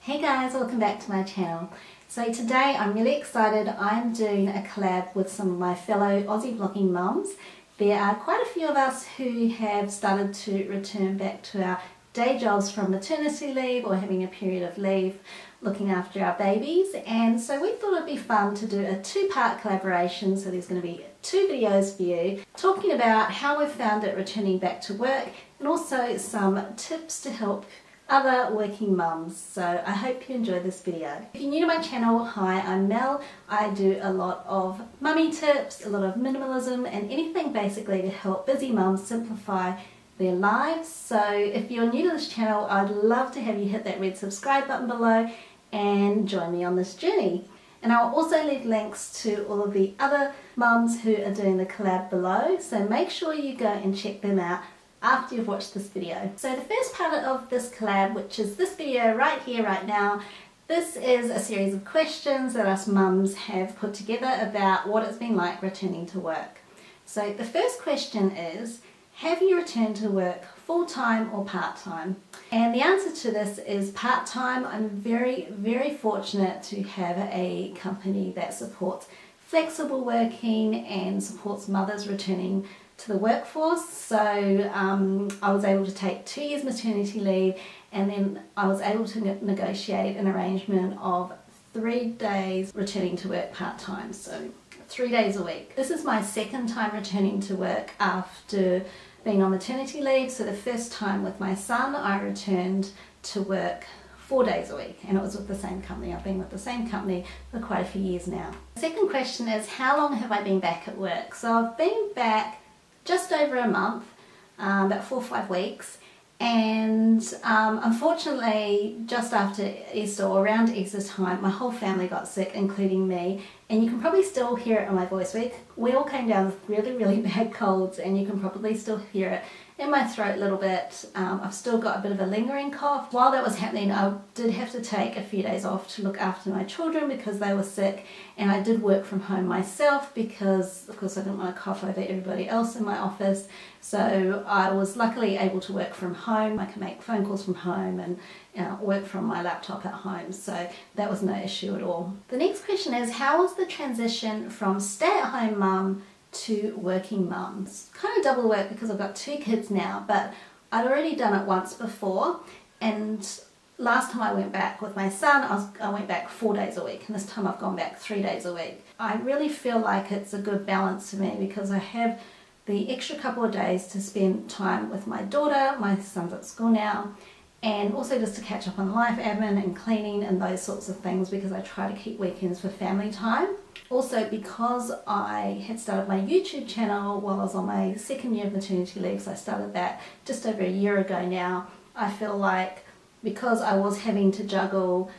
Hey guys, welcome back to my channel. So today I'm really excited. I'm doing a collab with some of my fellow Aussie Vlogging mums. There are quite a few of us who have started to return back to our day jobs from maternity leave or having a period of leave looking after our babies, and so we thought it'd be fun to do a two-part collaboration. So there's going to be two videos for you talking about how we've found it returning back to work and also some tips to help other working mums. So I hope you enjoy this video. If you're new to my channel, hi, I'm Mel. I do a lot of mummy tips, a lot of minimalism and anything basically to help busy mums simplify their lives. So if you're new to this channel, I'd love to have you hit that red subscribe button below and join me on this journey. And I'll also leave links to all of the other mums who are doing the collab below, so make sure you go and check them out after you've watched this video. So the first part of this collab, which is this video right here, right now, this is a series of questions that us mums have put together about what it's been like returning to work. So the first question is, have you returned to work full-time or part-time? And the answer to this is part-time. I'm very, very fortunate to have a company that supports flexible working and supports mothers returning to the workforce. So I was able to take 2 years maternity leave, and then I was able to negotiate an arrangement of 3 days returning to work part-time, so 3 days a week. This is my second time returning to work after being on maternity leave. So the first time with my son, I returned to work 4 days a week, and it was with the same company. I've been with the same company for quite a few years now. The second question is, how long have I been back at work? So I've been back just over a month, about 4 or 5 weeks, and unfortunately just after Easter or around Easter time, my whole family got sick, including me, and you can probably still hear it in my voice. We all came down with really, really bad colds, and you can probably still hear it in my throat a little bit. I've still got a bit of a lingering cough. While that was happening, I did have to take a few days off to look after my children because they were sick, and I did work from home myself because of course I didn't want to cough over everybody else in my office. So I was luckily able to work from home. I can make phone calls from home and work from my laptop at home, so that was no issue at all. The next question is, how was the transition from stay-at-home mum to working mum? It's kind of double work because I've got 2 kids now, but I'd already done it once before, and last time I went back with my son, I went back 4 days a week, and this time I've gone back 3 days a week. I really feel like it's a good balance for me because I have the extra couple of days to spend time with my daughter. My son's at school now, and also just to catch up on life admin and cleaning and those sorts of things, because I try to keep weekends for family time. Also, because I had started my YouTube channel while I was on my 2nd year of maternity leave, so I started that just over a year ago now, I feel like because I was having to juggle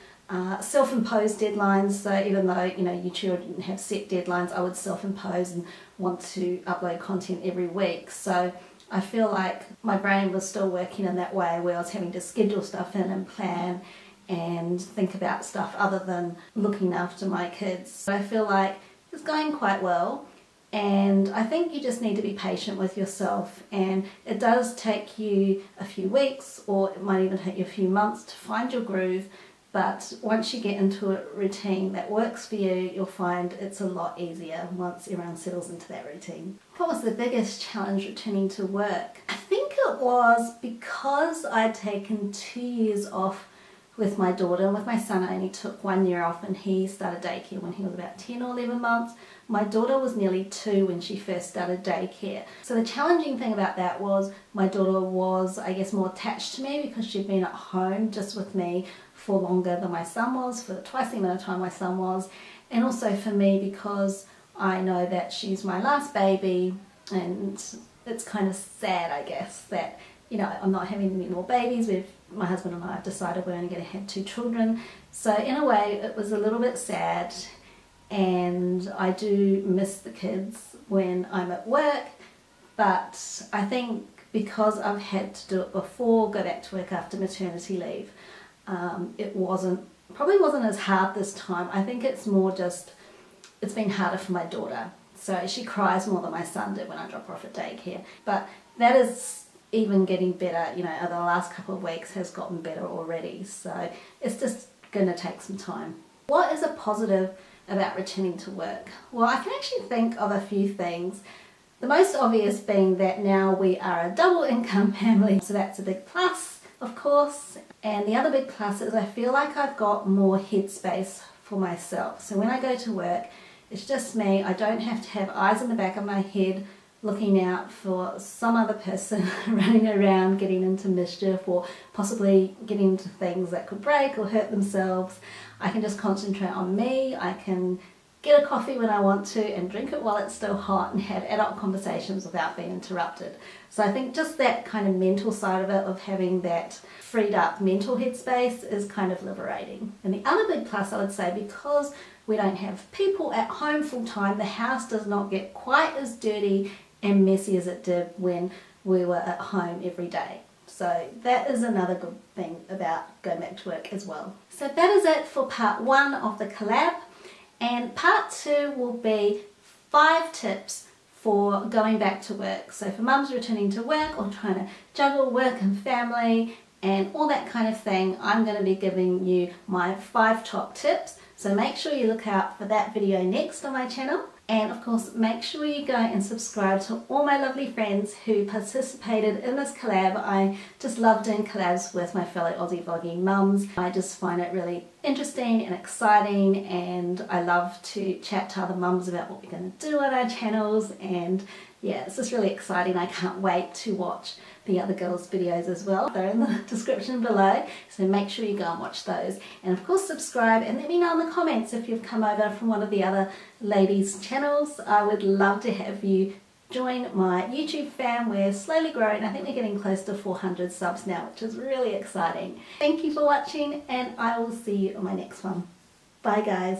self-imposed deadlines, so even though YouTube didn't have set deadlines, I would self-impose and want to upload content every week. So I feel like my brain was still working in that way where I was having to schedule stuff in and plan and think about stuff other than looking after my kids. So I feel like it's going quite well, and I think you just need to be patient with yourself, and it does take you a few weeks, or it might even take you a few months to find your groove. But once you get into a routine that works for you, you'll find it's a lot easier once everyone settles into that routine. What was the biggest challenge returning to work? I think it was because I'd taken 2 years off with my daughter, and with my son I only took 1 year off, and he started daycare when he was about 10 or 11 months. My daughter was nearly 2 when she first started daycare. So the challenging thing about that was my daughter was, I guess, more attached to me because she'd been at home just with me for longer than my son was, for twice the amount of time my son was, and also for me because I know that she's my last baby, and it's kind of sad, I guess, that I'm not having any more babies. My husband and I have decided we're only going to have 2 children. So in a way it was a little bit sad, and I do miss the kids when I'm at work, but I think because I've had to do it before, go back to work after maternity leave, it probably wasn't as hard this time. I think it's more just, it's been harder for my daughter. So she cries more than my son did when I drop her off at daycare. But that is even getting better, over the last couple of weeks has gotten better already. So it's just going to take some time. What is a positive about returning to work? Well, I can actually think of a few things. The most obvious being that now we are a double income family, so that's a big plus, of course. And the other big plus is I feel like I've got more headspace for myself. So when I go to work, it's just me. I don't have to have eyes in the back of my head looking out for some other person running around getting into mischief or possibly getting into things that could break or hurt themselves. I can just concentrate on me. I can get a coffee when I want to and drink it while it's still hot and have adult conversations without being interrupted. So I think just that kind of mental side of it, of having that freed up mental headspace, is kind of liberating. And the other big plus, I would say, because we don't have people at home full time, the house does not get quite as dirty and messy as it did when we were at home every day. So that is another good thing about going back to work as well. So that is it for part 1 of the collab. And part 2 will be 5 tips for going back to work. So for mums returning to work or trying to juggle work and family and all that kind of thing, I'm going to be giving you my 5 top tips. So make sure you look out for that video next on my channel. And of course, make sure you go and subscribe to all my lovely friends who participated in this collab. I just love doing collabs with my fellow Aussie vlogging mums. I just find it really interesting and exciting, and I love to chat to other mums about what we're going to do on our channels. And yeah, it's just really exciting. I can't wait to watch the other girls' videos as well. They're in the description below, so make sure you go and watch those. And of course, subscribe and let me know in the comments if you've come over from one of the other ladies' channels. I would love to have you join my YouTube fam. We're slowly growing. I think we're getting close to 400 subs now, which is really exciting. Thank you for watching, and I will see you on my next one. Bye guys.